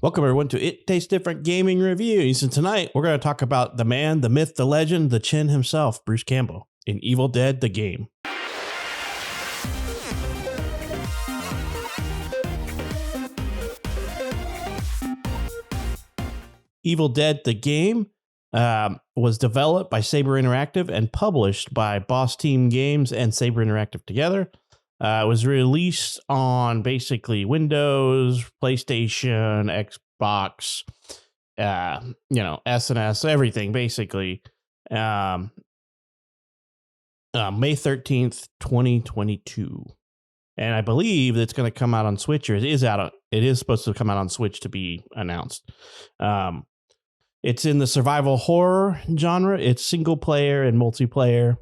Welcome, everyone, to It Tastes Different Gaming Reviews. And tonight, we're going to talk about the man, the myth, the legend, the chin himself, Bruce Campbell, in Evil Dead, the game. Evil Dead, the game was developed by Saber Interactive and published by Boss Team Games and Saber Interactive together. It was released on basically Windows, PlayStation, Xbox, SNS, everything basically. May 13th, 2022. And I believe it's going to come out on Switch, or it is supposed to come out on Switch to be announced. It's in the survival horror genre. It's single player and multiplayer.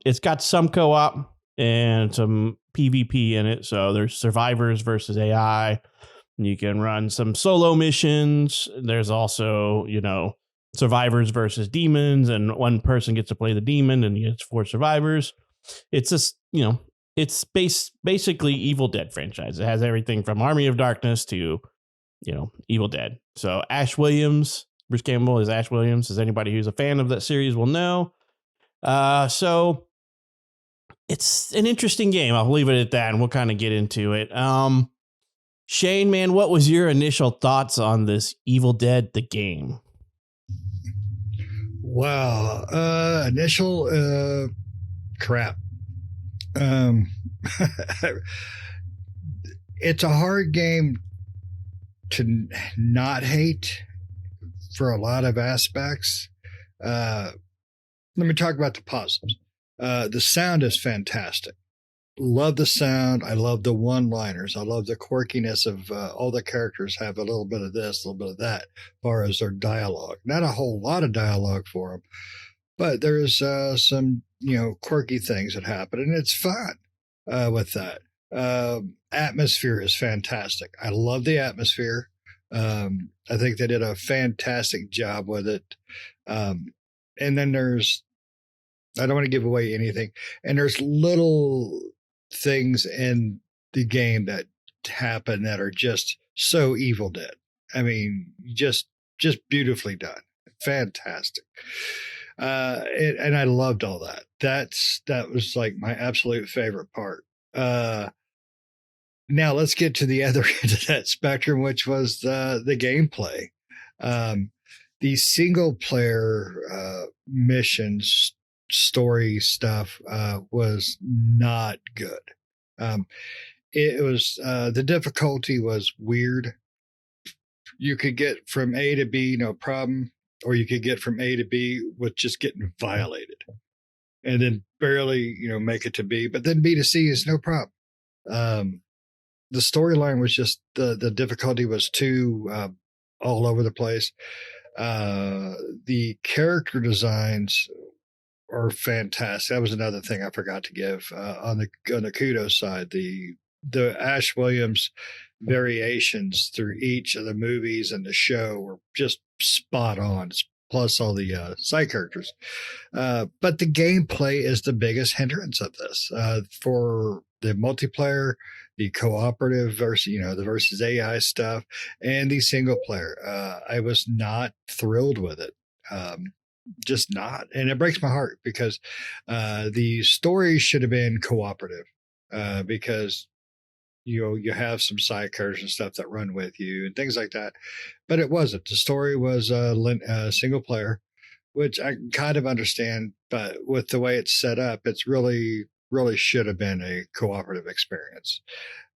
It's got some co-op and some PvP in it. So there's survivors versus AI. You can run some solo missions. There's also, survivors versus demons, and one person gets to play the demon and you get 4 survivors. It's just, it's basically Evil Dead franchise. It has everything from Army of Darkness to, Evil Dead. So Bruce Campbell is Ash Williams, as anybody who's a fan of that series will know. So it's an interesting game. I'll leave it at that, and we'll kind of get into it. Shane, man, what was your initial thoughts on this Evil Dead, the game? Wow. Initial crap. It's a hard game to not hate for a lot of aspects. Let me talk about the positives. The sound is fantastic. Love the sound. I love the one-liners. I love the quirkiness of all the characters have a little bit of this, a little bit of that, as far as their dialogue. Not a whole lot of dialogue for them, but there's some, quirky things that happen, and it's fun with that. Atmosphere is fantastic. I love the atmosphere. I think they did a fantastic job with it. And then I don't want to give away anything, and there's little things in the game that happen that are just so Evil Dead. I mean, just beautifully done. Fantastic. And I loved all that. That was like my absolute favorite part. Now let's get to the other end of that spectrum, which was the gameplay. The single player missions, story stuff was not good. It was the difficulty was weird. You could get from A to B, no problem, or you could get from A to B with just getting violated, and then barely make it to B. But then B to C is no problem. The storyline was just the difficulty was too all over the place. The character designs are fantastic. That was another thing I forgot to give on the kudos side. The Ash Williams variations through each of the movies and the show were just spot on. Plus all the side characters, but the gameplay is the biggest hindrance of this for the multiplayer, the cooperative versus the versus AI stuff, and the single player. I was not thrilled with it. Just not, and it breaks my heart because the story should have been cooperative because you have some side characters and stuff that run with you and things like that, but it wasn't. The story was single player, which I kind of understand, but with the way it's set up, it's really should have been a cooperative experience.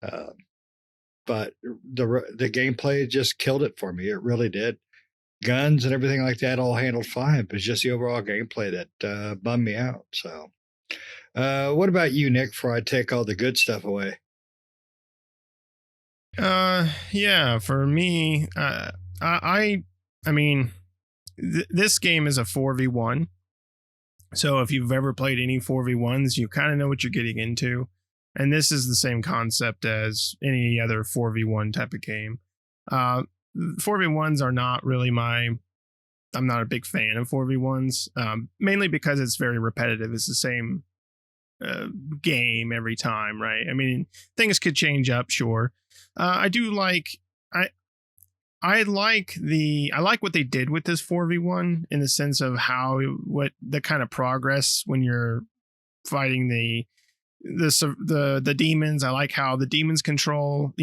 But the gameplay just killed it for me. It really did. Guns and everything like that all handled fine, but it's just the overall gameplay that bummed me out. So what about you, Nick, before I take all the good stuff away? Yeah, for me, I mean, this game is a 4v1. So if you've ever played any 4v1s, you kind of know what you're getting into. And this is the same concept as any other 4v1 type of game. 4v1s are not really I'm not a big fan of 4v1s, mainly because it's very repetitive. It's the same game every time, right? I mean, things could change up, sure. I do like, I like what they did with this 4v1 in the sense of what the kind of progress when you're fighting the demons. I like how the demons control,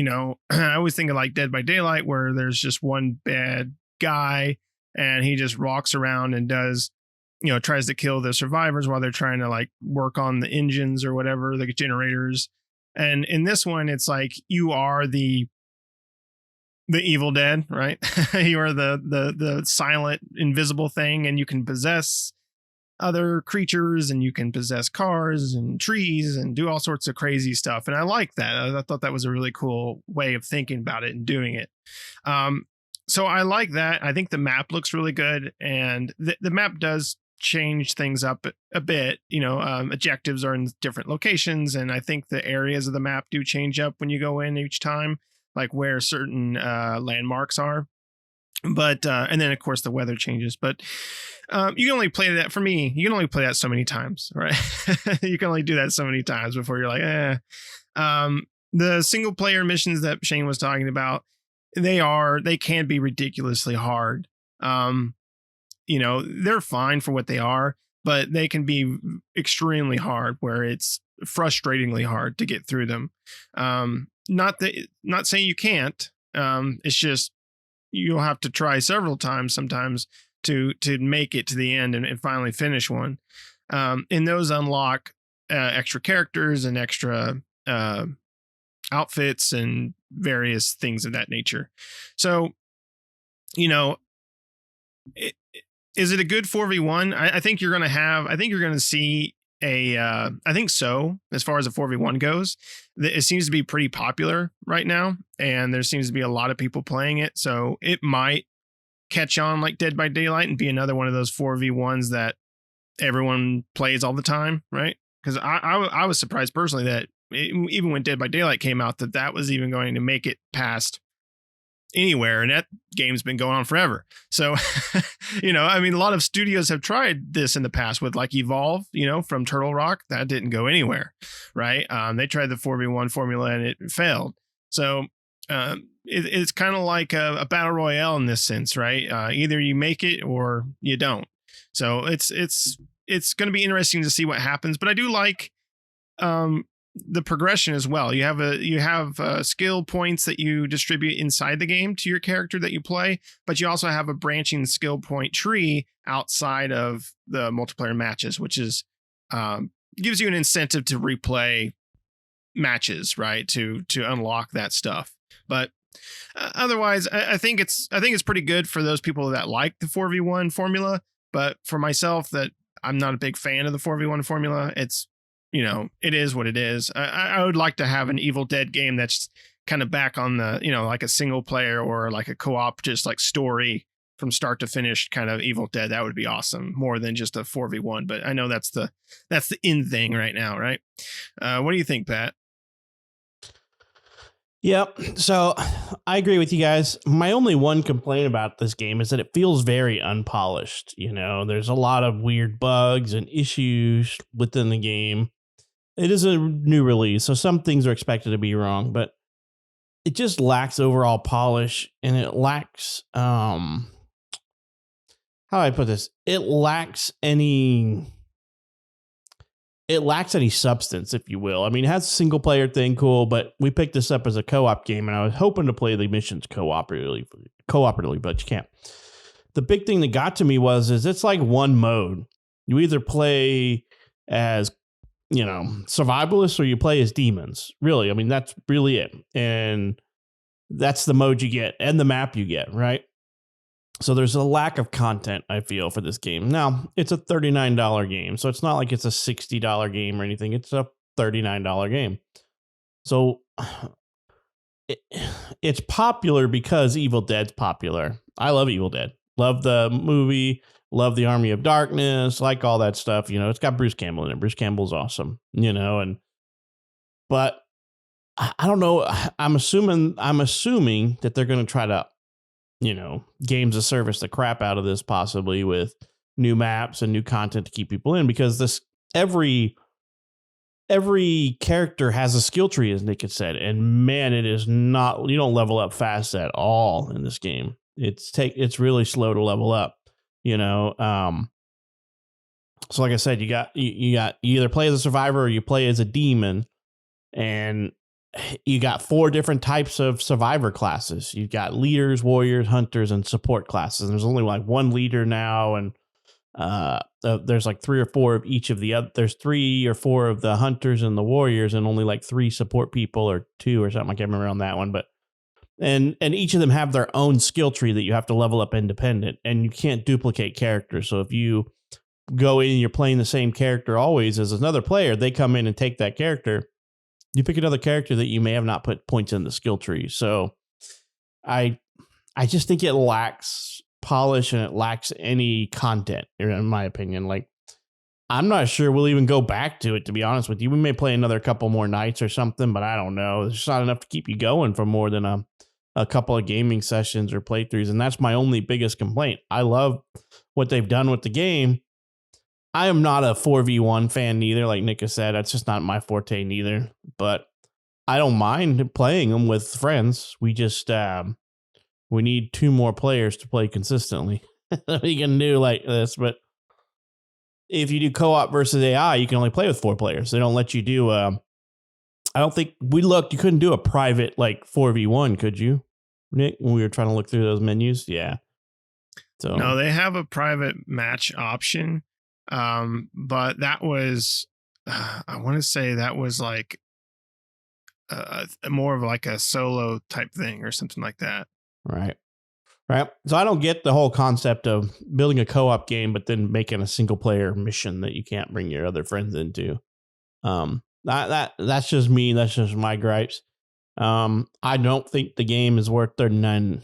I always think of like Dead by Daylight, where there's just one bad guy and he just walks around and does, tries to kill the survivors while they're trying to like work on the engines or whatever, the generators. And in this one, it's like you are the Evil Dead, right? You are the silent, invisible thing, and you can possess other creatures, and you can possess cars and trees and do all sorts of crazy stuff. And I like that. I thought that was a really cool way of thinking about it and doing it. So I like that. I think the map looks really good, and the map does change things up a bit. Objectives are in different locations, and I think the areas of the map do change up when you go in each time, like where certain landmarks are. But and then of course the weather changes, but you can only play that, for me, you can only play that so many times, right? You can only do that so many times before you're like, the single player missions that Shane was talking about, they can be ridiculously hard. They're fine for what they are, but they can be extremely hard, where it's frustratingly hard to get through them. Not saying you can't. It's just you'll have to try several times sometimes to make it to the end and finally finish one. And those unlock extra characters and extra outfits and various things of that nature. So, is it a good 4v1? I think you're going to see I think so, as far as a 4v1 goes. It seems to be pretty popular right now, and there seems to be a lot of people playing it. So it might catch on like Dead by Daylight and be another one of those 4v1s that everyone plays all the time, right? Because I was surprised personally that even when Dead by Daylight came out, that was even going to make it past anywhere, and that game's been going on forever. So a lot of studios have tried this in the past with like Evolve, from Turtle Rock. That didn't go anywhere, right? They tried the 4v1 formula and it failed. So it's kind of like a battle royale in this sense, right? Either you make it or you don't. So it's going to be interesting to see what happens, but I do like the progression as well. You have skill points that you distribute inside the game to your character that you play, but you also have a branching skill point tree outside of the multiplayer matches, which is gives you an incentive to replay matches, right? To unlock that stuff. But otherwise, I think it's pretty good for those people that like the 4v1 formula. But for myself, that I'm not a big fan of the 4v1 formula. It's it is what it is. I would like to have an Evil Dead game that's kind of back on the, like a single player or like a co-op, just like story from start to finish kind of Evil Dead. That would be awesome, more than just a 4v1. But I know that's the in thing right now, right? What do you think, Pat? Yep. So I agree with you guys. My only one complaint about this game is that it feels very unpolished. There's a lot of weird bugs and issues within the game. It is a new release, so some things are expected to be wrong, but it just lacks overall polish, and it lacks, how do I put this? It lacks any substance, if you will. I mean, it has a single player thing, cool, but we picked this up as a co-op game, and I was hoping to play the missions cooperatively, but you can't. The big thing that got to me is it's like one mode. You either play as survivalists or you play as demons. Really, I mean, that's really it. And that's the mode you get and the map you get, right? So there's a lack of content, I feel, for this game. Now, it's a $39 game, so it's not like it's a $60 game or anything. It's a $39 game. So it's popular because Evil Dead's popular. I love Evil Dead. Love the movie. Love the Army of Darkness, like all that stuff. It's got Bruce Campbell in it. Bruce Campbell's awesome, but I don't know. I'm assuming that they're going to try to, games of service the crap out of this, possibly with new maps and new content to keep people in, because every every character has a skill tree, as Nick had said, and man, it is not. You don't level up fast at all in this game. It's really slow to level up. You know, so like I said, you either play as a survivor or you play as a demon, and you got 4 different types of survivor classes. You've got leaders, warriors, hunters, and support classes. And there's only like one leader now, and there's like 3 or 4 of each of the other. There's 3 or 4 of the hunters and the warriors, and only like 3 support people or 2 or something. I can't remember on that one, but and each of them have their own skill tree that you have to level up independent, and you can't duplicate characters. So if you go in and you're playing the same character always as another player, they come in and take that character. You pick another character that you may have not put points in the skill tree. So I just think it lacks polish and it lacks any content, in my opinion. Like, I'm not sure we'll even go back to it, to be honest with you. We may play another couple more nights or something, but I don't know. It's just not enough to keep you going for more than a couple of gaming sessions or playthroughs. And that's my only biggest complaint. I love what they've done with the game. I am not a 4v1 fan neither. Like Nick has said, that's just not my forte neither. But I don't mind playing them with friends. We just we need 2 more players to play consistently. We can do like this, but if you do co-op versus AI, you can only play with 4 players. They don't let you do. I don't think we looked. You couldn't do a private like 4v1, could you, Nick? When we were trying to look through those menus, yeah. So no, they have a private match option. But that was, I want to say that was like more of like a solo type thing or something like that. Right. So I don't get the whole concept of building a co-op game, but then making a single player mission that you can't bring your other friends into. That's just me. That's just my gripes. I don't think the game is worth $39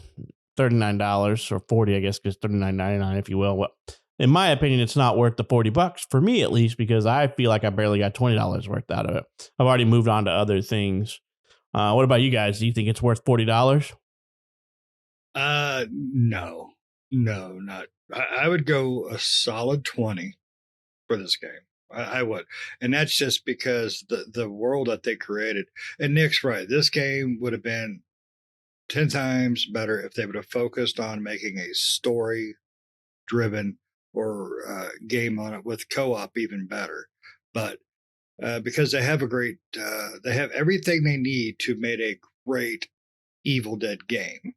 or 40, I guess, because $39.99, if you will. Well, in my opinion, it's not worth the $40 for me, at least, because I feel like I barely got $20 worth out of it. I've already moved on to other things. What about you guys? Do you think it's worth $40? No, not. I would go a solid 20 for this game. I would, and that's just because the world that they created. And Nick's right. This game would have been 10 times better if they would have focused on making a story-driven or game on it with co-op even better. But because they have they have everything they need to make a great Evil Dead game,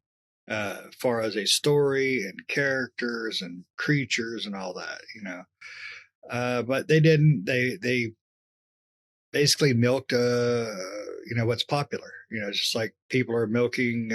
far as a story and characters and creatures and all that, you know. But they didn't. They basically milked, what's popular. You know, just like people are milking,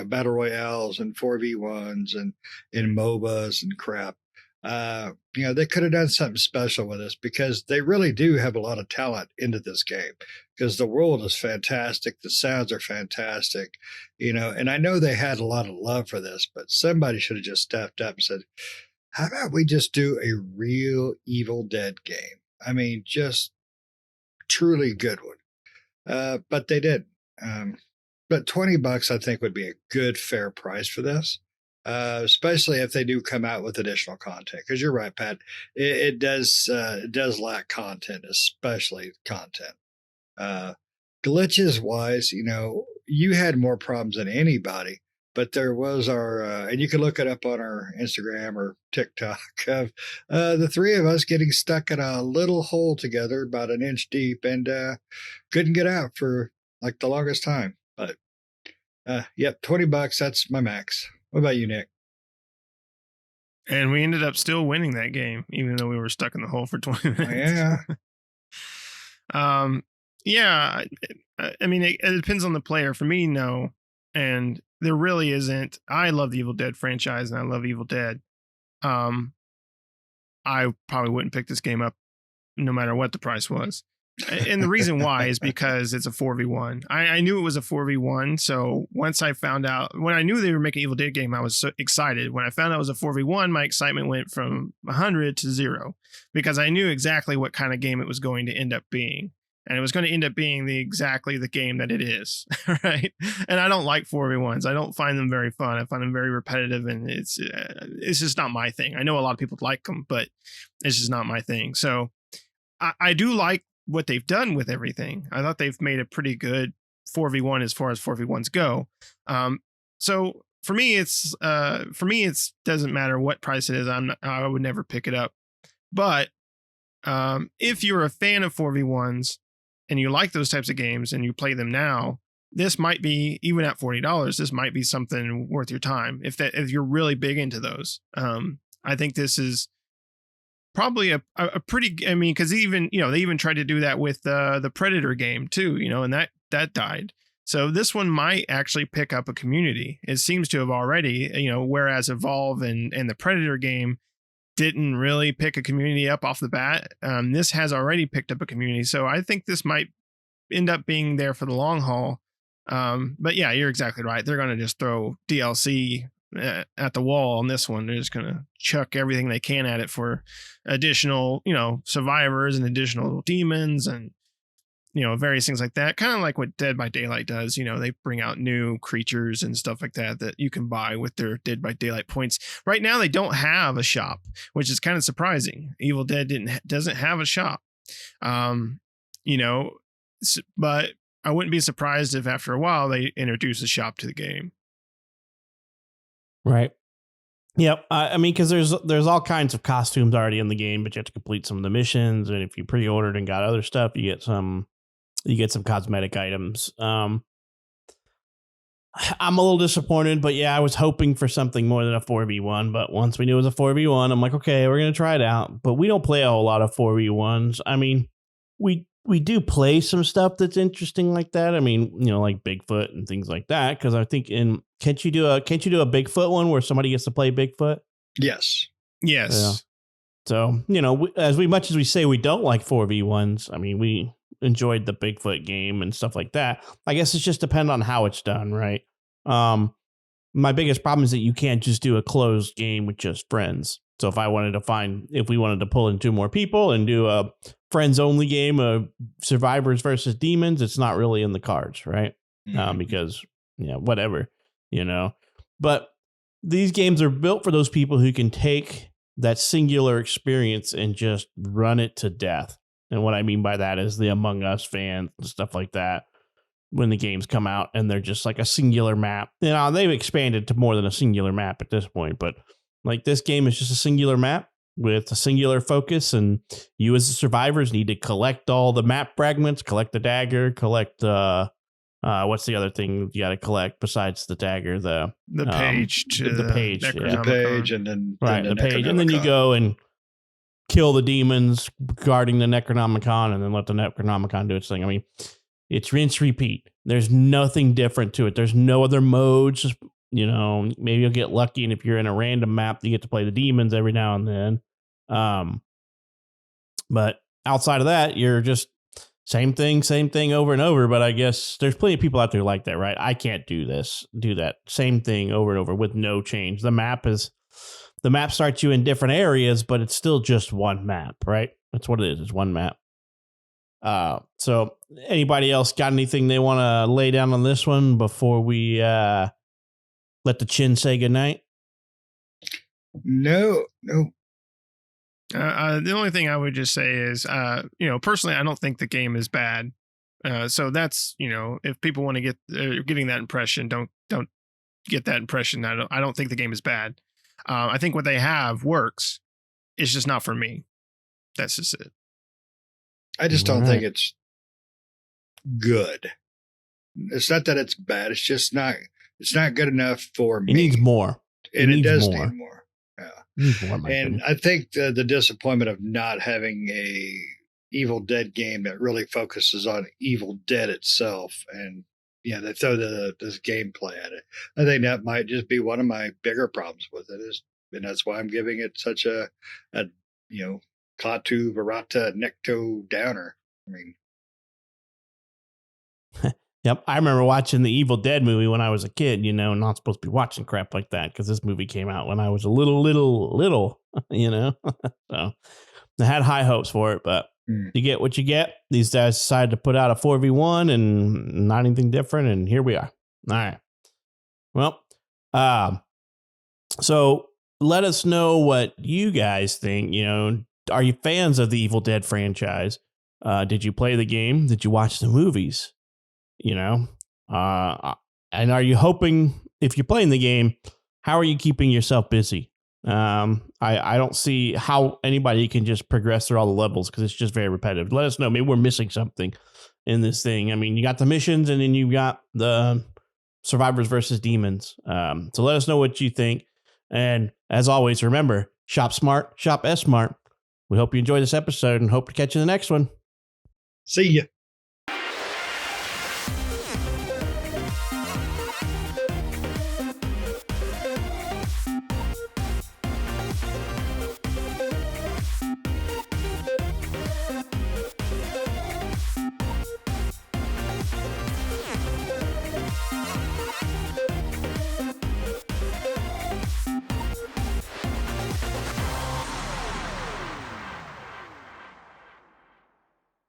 battle royales and 4v1s and in MOBAs and crap. They could have done something special with this because they really do have a lot of talent into this game because the world is fantastic. The sounds are fantastic, and I know they had a lot of love for this, but somebody should have just stepped up and said, how about we just do a real Evil Dead game? I mean, just truly good one. But they didn't. But $20, I think, would be a good, fair price for this, especially if they do come out with additional content. Because you're right, Pat, it does lack content, especially content. Glitches wise, you had more problems than anybody. But there was and you can look it up on our Instagram or TikTok of the 3 of us getting stuck in a little hole together about an inch deep and couldn't get out for like the longest time. But yep, $20, that's my max. What about you, Nick? And we ended up still winning that game, even though we were stuck in the hole for 20 minutes. Yeah. Yeah. I mean, it depends on the player. For me, no. And there really isn't. I love the Evil Dead franchise and I love Evil Dead. I probably wouldn't pick this game up no matter what the price was. And the reason why is because it's a 4v1. I knew it was a 4v1. So once I found out, when I knew they were making an Evil Dead game, I was so excited. When I found out it was a 4v1, my excitement went from 100 to 0 because I knew exactly what kind of game it was going to end up being. And it was going to end up being exactly the game that it is, right? And I don't like 4v1s. I don't find them very fun. I find them very repetitive, and it's just not my thing. I know a lot of people like them, but it's just not my thing. So I do like what they've done with everything. I thought they've made a pretty good 4v1 as far as 4v1s go. So for me, it's doesn't matter what price it is. I would never pick it up. But if you're a fan of 4v1s and you like those types of games and you play them now, this might be, even at $40, this might be something worth your time if you're really big into those. I think this is probably a pretty, I mean, because even, they even tried to do that with the Predator game too, and that died. So this one might actually pick up a community. It seems to have already, whereas Evolve and the Predator game didn't really pick a community up off the bat. This has already picked up a community. So I think this might end up being there for the long haul. But yeah, you're exactly right. They're going to just throw DLC at the wall on this one. They're just going to chuck everything they can at it for additional, survivors and additional demons and, various things like that. Kind of like what Dead by Daylight does. They bring out new creatures and stuff like that you can buy with their Dead by Daylight points. Right now, they don't have a shop, which is kind of surprising. Evil Dead doesn't have a shop. But I wouldn't be surprised if after a while they introduce a shop to the game. Right. Yep. I mean, because there's all kinds of costumes already in the game, but you have to complete some of the missions. And if you pre-ordered and got other stuff, you get some cosmetic items. I'm a little disappointed, but yeah, I was hoping for something more than a 4v1. But once we knew it was a 4v1, I'm like, okay, we're going to try it out. But we don't play a whole lot of 4v1s. I mean, we do play some stuff that's interesting like that. I mean, like Bigfoot and things like that. Because I think can't you do a Bigfoot one where somebody gets to play Bigfoot? Yes. Yeah. So, as much as we say we don't like 4v1s, I mean, we enjoyed the Bigfoot game and stuff like that. I guess it's just depend on how it's done, right? My biggest problem is that you can't just do a closed game with just friends. So if we wanted to pull in 2 more people and do a friends only game of survivors versus demons, it's not really in the cards, right? Mm-hmm. Because whatever, but these games are built for those people who can take that singular experience and just run it to death. And what I mean by that is the Among Us fans and stuff like that. When the games come out and they're just like a singular map, they've expanded to more than a singular map at this point, but like this game is just a singular map with a singular focus, and you as the survivors need to collect all the map fragments, collect the dagger, collect what's the other thing you got to collect besides the dagger? The page, the page, and then the page, and then you go and kill the demons guarding the Necronomicon, and then let the Necronomicon do its thing. I mean, it's rinse repeat. There's nothing different to it. There's no other modes. Maybe you'll get lucky, and if you're in a random map, you get to play the demons every now and then. But outside of that, you're just same thing over and over. But I guess there's plenty of people out there like that, right? I can't do that same thing over and over with no change. The map starts you in different areas, but it's still just one map, right? That's what it is. It's one map. So anybody else got anything they want to lay down on this one before we let the chin say goodnight? No. The only thing I would just say is, personally, I don't think the game is bad. So that's, if people want to get getting that impression, don't get that impression. I don't think the game is bad. I think what they have works. It's just not for me. That's just it. I just don't think it's good. It's not that it's bad. It's just not. It's not good enough for me. It needs more. And it does need more. Yeah. And I think the disappointment of not having a Evil Dead game that really focuses on Evil Dead itself, and they throw this gameplay at it. I think that might just be one of my bigger problems with it, and that's why I'm giving it such a Klaatu Barata Necto downer. I mean. Yep, I remember watching the Evil Dead movie when I was a kid, not supposed to be watching crap like that because this movie came out when I was a little, So I had high hopes for it, but you get what you get. These guys decided to put out a 4v1 and not anything different, and here we are. All right. Well, so let us know what you guys think. Are you fans of the Evil Dead franchise? Did you play the game? Did you watch the movies? You know, and are you hoping, if you're playing the game, how are you keeping yourself busy? I don't see how anybody can just progress through all the levels because it's just very repetitive. Let us know. Maybe we're missing something in this thing. I mean, you got the missions and then you got the survivors versus demons. So let us know what you think. And as always, remember, shop smart, shop S smart. We hope you enjoyed this episode and hope to catch you in the next one. See ya.